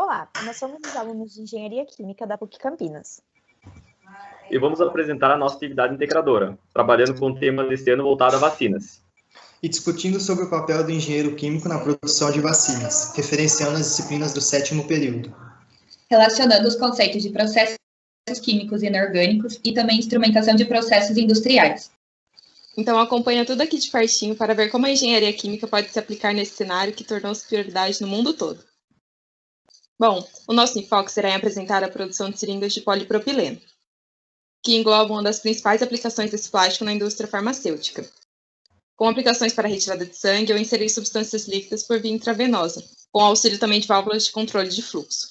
Olá, nós somos os alunos de Engenharia Química da PUC Campinas. E vamos apresentar a nossa atividade integradora, trabalhando com o tema deste ano voltado a vacinas. E discutindo sobre o papel do engenheiro químico na produção de vacinas, referenciando as disciplinas do 7º período. Relacionando os conceitos de processos químicos e inorgânicos e também instrumentação de processos industriais. Então acompanha tudo aqui de pertinho para ver como a engenharia química pode se aplicar nesse cenário que tornou-se prioridade no mundo todo. Bom, o nosso enfoque será em apresentar a produção de seringas de polipropileno, que engloba uma das principais aplicações desse plástico na indústria farmacêutica, com aplicações para retirada de sangue ou inserir substâncias líquidas por via intravenosa, com auxílio também de válvulas de controle de fluxo.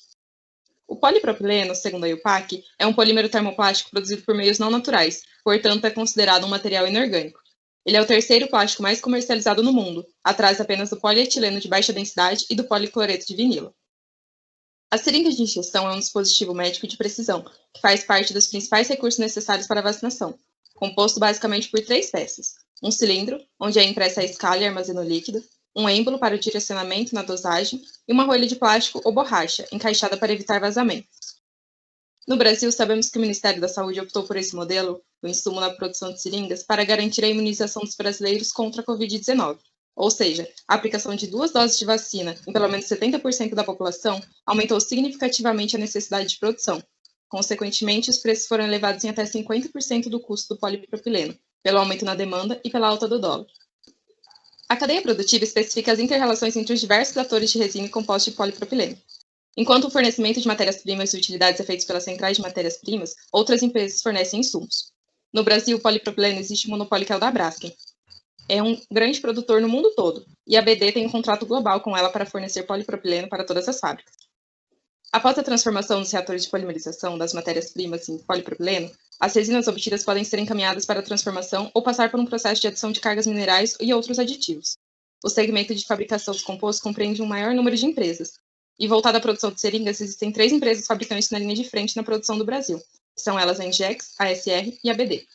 O polipropileno, segundo a IUPAC, é um polímero termoplástico produzido por meios não naturais, portanto é considerado um material inorgânico. Ele é o terceiro plástico mais comercializado no mundo, atrás apenas do polietileno de baixa densidade e do policloreto de vinilo. A seringa de injeção é um dispositivo médico de precisão, que faz parte dos principais recursos necessários para a vacinação, composto basicamente por 3 peças: um cilindro, onde é impressa a escala e armazena o líquido, um êmbolo para o direcionamento na dosagem e uma rolha de plástico ou borracha, encaixada para evitar vazamentos. No Brasil, sabemos que o Ministério da Saúde optou por esse modelo, o insumo na produção de seringas, para garantir a imunização dos brasileiros contra a Covid-19. Ou seja, a aplicação de 2 doses de vacina em pelo menos 70% da população aumentou significativamente a necessidade de produção. Consequentemente, os preços foram elevados em até 50% do custo do polipropileno, pelo aumento na demanda e pela alta do dólar. A cadeia produtiva especifica as inter-relações entre os diversos atores de resina e compostos de polipropileno. Enquanto o fornecimento de matérias-primas e utilidades é feito pelas centrais de matérias-primas, outras empresas fornecem insumos. No Brasil, o polipropileno existe um monopólio que é o da Braskem. É um grande produtor no mundo todo, e a BD tem um contrato global com ela para fornecer polipropileno para todas as fábricas. Após a transformação dos reatores de polimerização das matérias-primas em polipropileno, as resinas obtidas podem ser encaminhadas para a transformação ou passar por um processo de adição de cargas minerais e outros aditivos. O segmento de fabricação dos compostos compreende um maior número de empresas, e voltado à produção de seringas, existem 3 empresas fabricantes na linha de frente na produção do Brasil, que são elas a Engex, a ASR e a BD.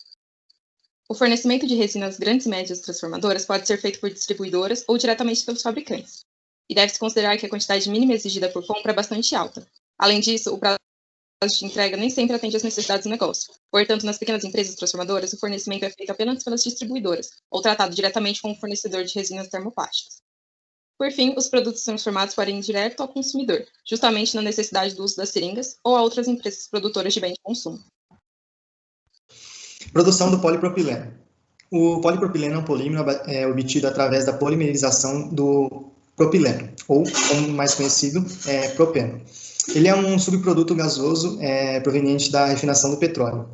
O fornecimento de resinas grandes e médias transformadoras pode ser feito por distribuidoras ou diretamente pelos fabricantes. E deve-se considerar que a quantidade mínima exigida por compra é bastante alta. Além disso, o prazo de entrega nem sempre atende às necessidades do negócio. Portanto, nas pequenas empresas transformadoras, o fornecimento é feito apenas pelas distribuidoras, ou tratado diretamente com o fornecedor de resinas termoplásticas. Por fim, os produtos transformados podem ir direto ao consumidor, justamente na necessidade do uso das seringas ou a outras empresas produtoras de bens de consumo. Produção do polipropileno. O polipropileno é um polímero obtido através da polimerização do propileno, ou, como mais conhecido, propeno. Ele é um subproduto gasoso proveniente da refinação do petróleo.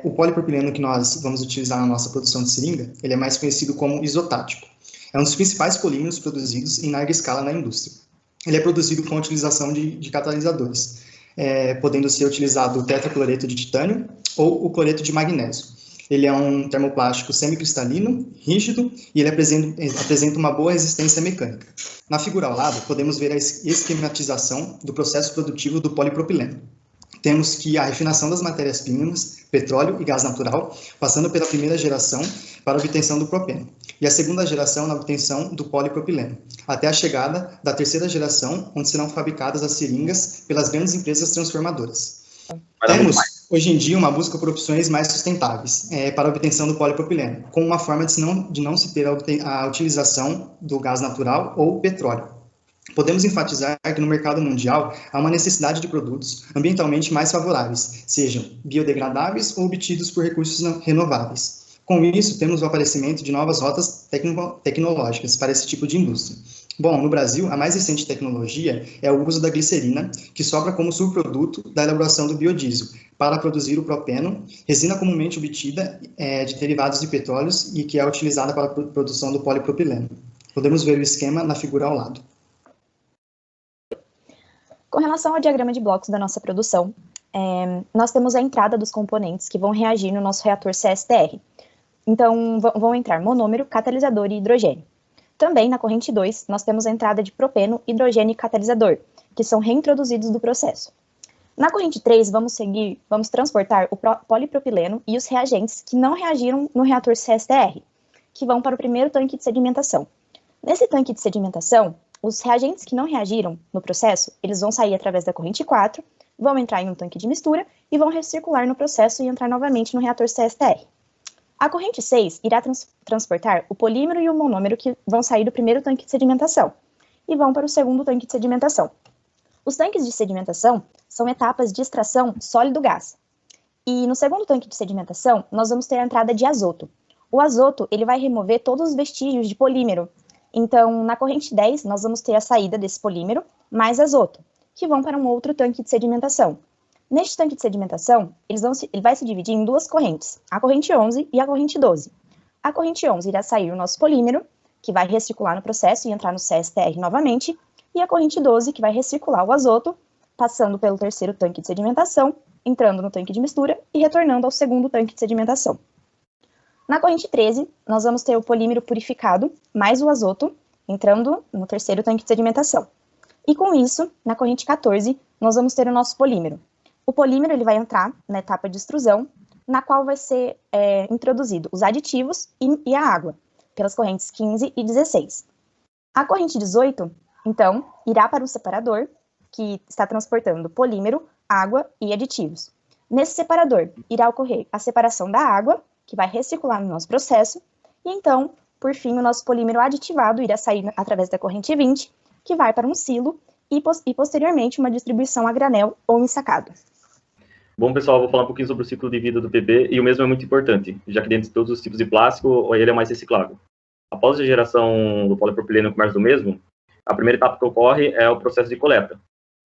O polipropileno que nós vamos utilizar na nossa produção de seringa, ele é mais conhecido como isotático. É um dos principais polímeros produzidos em larga escala na indústria. Ele é produzido com a utilização de catalisadores, podendo ser utilizado o tetracloreto de titânio ou o cloreto de magnésio. Ele é um termoplástico semicristalino, rígido, e ele apresenta uma boa resistência mecânica. Na figura ao lado, podemos ver a esquematização do processo produtivo do polipropileno. Temos que a refinação das matérias-primas, petróleo e gás natural, passando pela primeira geração para a obtenção do propeno, e a segunda geração na obtenção do polipropileno, até a chegada da terceira geração, onde serão fabricadas as seringas pelas grandes empresas transformadoras. Temos, hoje em dia, uma busca por opções mais sustentáveis para a obtenção do polipropileno, como uma forma de não se ter a utilização do gás natural ou petróleo. Podemos enfatizar que no mercado mundial há uma necessidade de produtos ambientalmente mais favoráveis, sejam biodegradáveis ou obtidos por recursos renováveis. Com isso, temos o aparecimento de novas rotas tecnológicas para esse tipo de indústria. Bom, no Brasil, a mais recente tecnologia é o uso da glicerina, que sobra como subproduto da elaboração do biodiesel, para produzir o propeno, resina comumente obtida de derivados de petróleos e que é utilizada para a produção do polipropileno. Podemos ver o esquema na figura ao lado. Com relação ao diagrama de blocos da nossa produção, nós temos a entrada dos componentes que vão reagir no nosso reator CSTR. Então, vão entrar monômero, catalisador e hidrogênio. Também, na corrente 2, nós temos a entrada de propeno, hidrogênio e catalisador, que são reintroduzidos do processo. Na corrente 3, vamos transportar o polipropileno e os reagentes que não reagiram no reator CSTR, que vão para o primeiro tanque de sedimentação. Nesse tanque de sedimentação, os reagentes que não reagiram no processo, eles vão sair através da corrente 4, vão entrar em um tanque de mistura e vão recircular no processo e entrar novamente no reator CSTR. A corrente 6 irá transportar o polímero e o monômero que vão sair do primeiro tanque de sedimentação e vão para o segundo tanque de sedimentação. Os tanques de sedimentação são etapas de extração sólido-gás. E no segundo tanque de sedimentação, nós vamos ter a entrada de azoto. O azoto, ele vai remover todos os vestígios de polímero. Então, na corrente 10, nós vamos ter a saída desse polímero mais azoto, que vão para um outro tanque de sedimentação. Neste tanque de sedimentação, ele vai se dividir em duas correntes, a corrente 11 e a corrente 12. A corrente 11 irá sair o nosso polímero, que vai recircular no processo e entrar no CSTR novamente, e a corrente 12, que vai recircular o azoto, passando pelo terceiro tanque de sedimentação, entrando no tanque de mistura e retornando ao segundo tanque de sedimentação. Na corrente 13, nós vamos ter o polímero purificado, mais o azoto, entrando no terceiro tanque de sedimentação. E com isso, na corrente 14, nós vamos ter o nosso polímero. O polímero ele vai entrar na etapa de extrusão, na qual vai ser introduzido os aditivos e a água, pelas correntes 15 e 16. A corrente 18, então, irá para o separador, que está transportando polímero, água e aditivos. Nesse separador, irá ocorrer a separação da água, que vai recircular no nosso processo, e então, por fim, o nosso polímero aditivado irá sair através da corrente 20, que vai para um silo e posteriormente uma distribuição a granel ou ensacado. Bom, pessoal, vou falar um pouquinho sobre o ciclo de vida do PP, e o mesmo é muito importante, já que dentre todos os tipos de plástico, ele é mais reciclável. Após a geração do polipropileno com mais do mesmo, a primeira etapa que ocorre é o processo de coleta.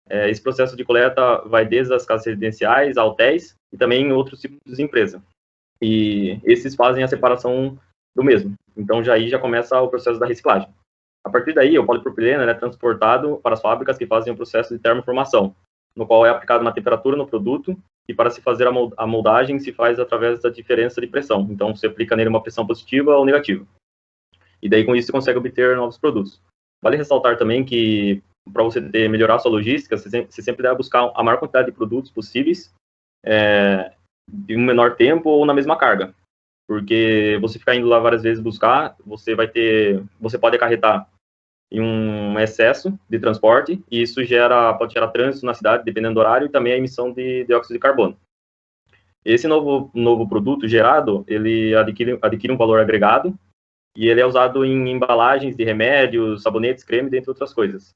Esse processo de coleta vai desde as casas residenciais, a hotéis e também em outros tipos de empresa. E esses fazem a separação do mesmo. Então, já começa o processo da reciclagem. A partir daí, o polipropileno é transportado para as fábricas que fazem o processo de termoformação, no qual é aplicada uma temperatura no produto e para se fazer a moldagem se faz através da diferença de pressão. Então, você aplica nele uma pressão positiva ou negativa. E daí, com isso, você consegue obter novos produtos. Vale ressaltar também que, para você melhorar a sua logística, você sempre deve buscar a maior quantidade de produtos possíveis de um menor tempo ou na mesma carga. Porque você ficar indo lá várias vezes buscar, você pode acarretar em um excesso de transporte, e isso pode gerar trânsito na cidade, dependendo do horário, e também a emissão de dióxido de carbono. Esse novo produto gerado, ele adquire um valor agregado, e ele é usado em embalagens de remédios, sabonetes, creme, dentre outras coisas.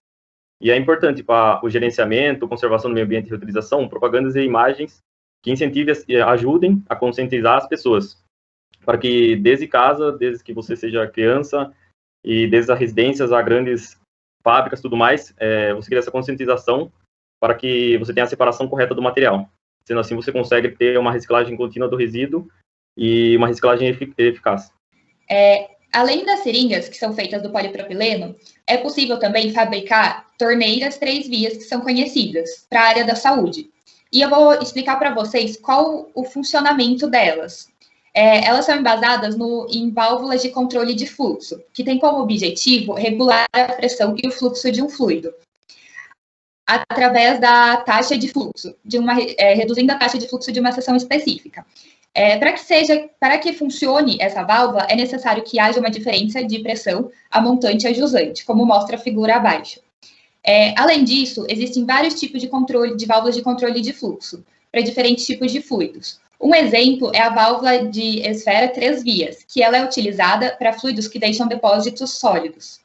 E é importante para o gerenciamento, conservação do meio ambiente e reutilização, propagandas e imagens que incentivem e ajudem a conscientizar as pessoas, para que desde casa, desde que você seja criança, e desde as residências a grandes fábricas, tudo mais, você cria essa conscientização para que você tenha a separação correta do material. Sendo assim, você consegue ter uma reciclagem contínua do resíduo e uma reciclagem eficaz. Além das seringas, que são feitas do polipropileno, é possível também fabricar torneiras 3 vias que são conhecidas para a área da saúde. E eu vou explicar para vocês qual o funcionamento delas. Elas são embasadas em válvulas de controle de fluxo, que tem como objetivo regular a pressão e o fluxo de um fluido, através da taxa de fluxo, reduzindo a taxa de fluxo de uma seção específica. Para que funcione essa válvula, é necessário que haja uma diferença de pressão a montante e a jusante, como mostra a figura abaixo. Além disso, existem vários tipos de válvulas de controle de fluxo, para diferentes tipos de fluidos. Um exemplo é a válvula de esfera 3 vias, que ela é utilizada para fluidos que deixam depósitos sólidos.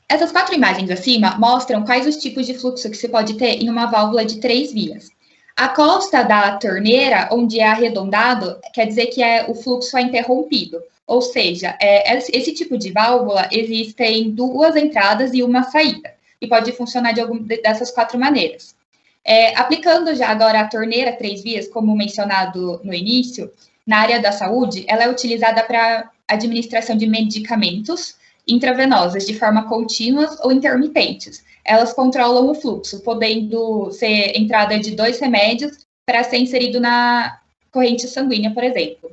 Essas 4 imagens acima mostram quais os tipos de fluxo que se pode ter em uma válvula de 3 vias. A costa da torneira, onde é arredondado, quer dizer que o fluxo é interrompido. Ou seja, esse tipo de válvula existem 2 entradas e uma saída, e pode funcionar de alguma dessas 4 maneiras. Aplicando já agora a torneira 3 vias, como mencionado no início, na área da saúde, ela é utilizada para administração de medicamentos intravenosos de forma contínuas ou intermitentes. Elas controlam o fluxo, podendo ser entrada de 2 remédios para ser inserido na corrente sanguínea, por exemplo.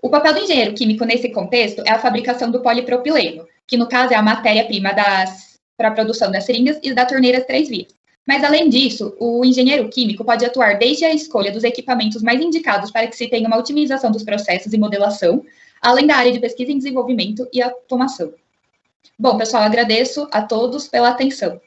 O papel do engenheiro químico nesse contexto é a fabricação do polipropileno, que no caso é a matéria-prima para a produção das seringas e da torneira 3 vias. Mas, além disso, o engenheiro químico pode atuar desde a escolha dos equipamentos mais indicados para que se tenha uma otimização dos processos e modelação, além da área de pesquisa e desenvolvimento e automação. Bom, pessoal, agradeço a todos pela atenção.